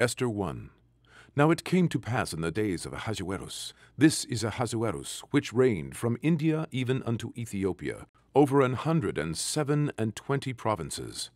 Esther 1. Now it came to pass in the days of Ahasuerus, this is Ahasuerus, which reigned from India even unto Ethiopia, over 127 provinces,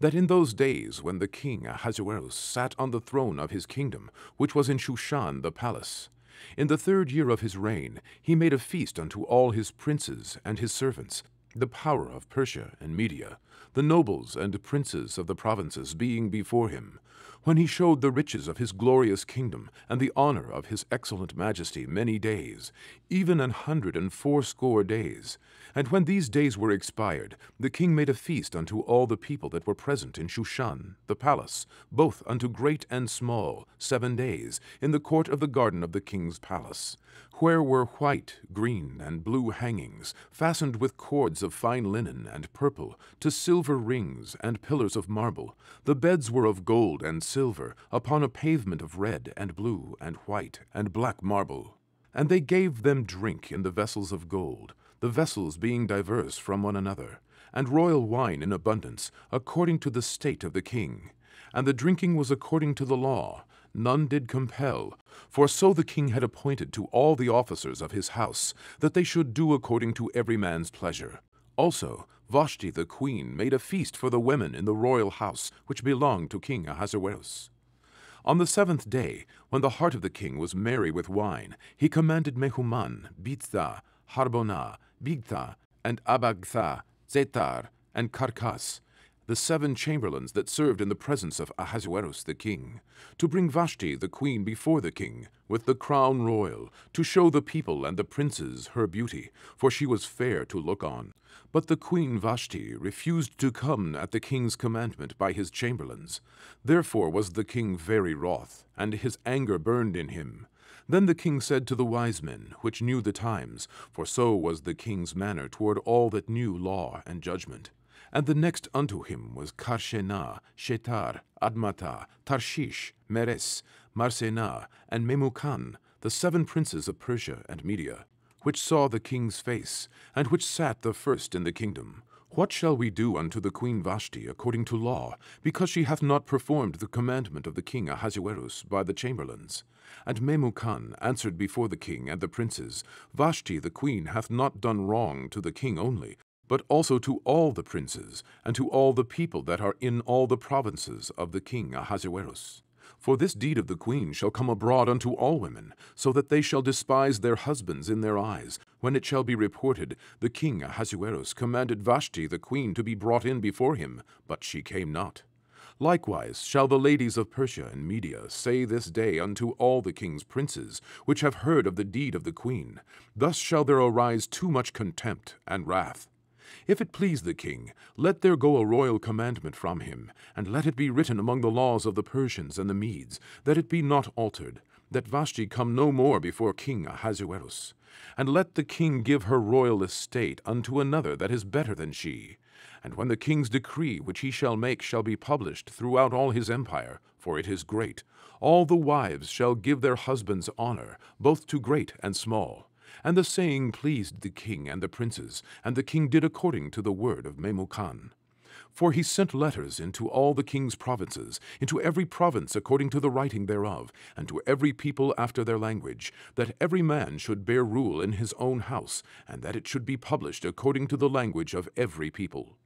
that in those days when the king Ahasuerus sat on the throne of his kingdom, which was in Shushan the palace, in the 3rd year of his reign, he made a feast unto all his princes and his servants, the power of Persia and Media, the nobles and princes of the provinces being before him, when he showed the riches of his glorious kingdom and the honor of his excellent majesty many days, even 180 days. And when these days were expired, the king made a feast unto all the people that were present in Shushan, the palace, both unto great and small, 7 days, in the court of the garden of the king's palace, where were white, green, and blue hangings, fastened with cords of fine linen and purple, to silver rings and pillars of marble. The beds were of gold and silver, upon a pavement of red and blue and white and black marble. And they gave them drink in the vessels of gold, the vessels being diverse from one another, and royal wine in abundance, according to the state of the king. And the drinking was according to the law. None did compel, for so the king had appointed to all the officers of his house, that they should do according to every man's pleasure. Also Vashti the queen made a feast for the women in the royal house, which belonged to King Ahasuerus. On the 7th day, when the heart of the king was merry with wine, he commanded Mehuman, Biztha, Harbonah, Bigtha, and Abagtha, Zetar, and Karkas, the 7 chamberlains that served in the presence of Ahasuerus the king, to bring Vashti the queen before the king, with the crown royal, to show the people and the princes her beauty, for she was fair to look on. But the queen Vashti refused to come at the king's commandment by his chamberlains. Therefore was the king very wroth, and his anger burned in him. Then the king said to the wise men, which knew the times, for so was the king's manner toward all that knew law and judgment. And the next unto him was Karshena, Shetar, Admatha, Tarshish, Meres, Marsena, and Memucan, the 7 princes of Persia and Media, which saw the king's face, and which sat the first in the kingdom. What shall we do unto the queen Vashti according to law, because she hath not performed the commandment of the king Ahasuerus by the chamberlains? And Memucan answered before the king and the princes, Vashti the queen hath not done wrong to the king only, but also to all the princes, and to all the people that are in all the provinces of the king Ahasuerus. For this deed of the queen shall come abroad unto all women, so that they shall despise their husbands in their eyes, when it shall be reported, the king Ahasuerus commanded Vashti the queen to be brought in before him, but she came not. Likewise shall the ladies of Persia and Media say this day unto all the king's princes, which have heard of the deed of the queen, thus shall there arise too much contempt and wrath. If it please the king, let there go a royal commandment from him, and let it be written among the laws of the Persians and the Medes, that it be not altered, that Vashti come no more before King Ahasuerus. And let the king give her royal estate unto another that is better than she. And when the king's decree which he shall make shall be published throughout all his empire, for it is great, all the wives shall give their husbands honor, both to great and small. And the saying pleased the king and the princes, and the king did according to the word of Memucan. For he sent letters into all the king's provinces, into every province according to the writing thereof, and to every people after their language, that every man should bear rule in his own house, and that it should be published according to the language of every people.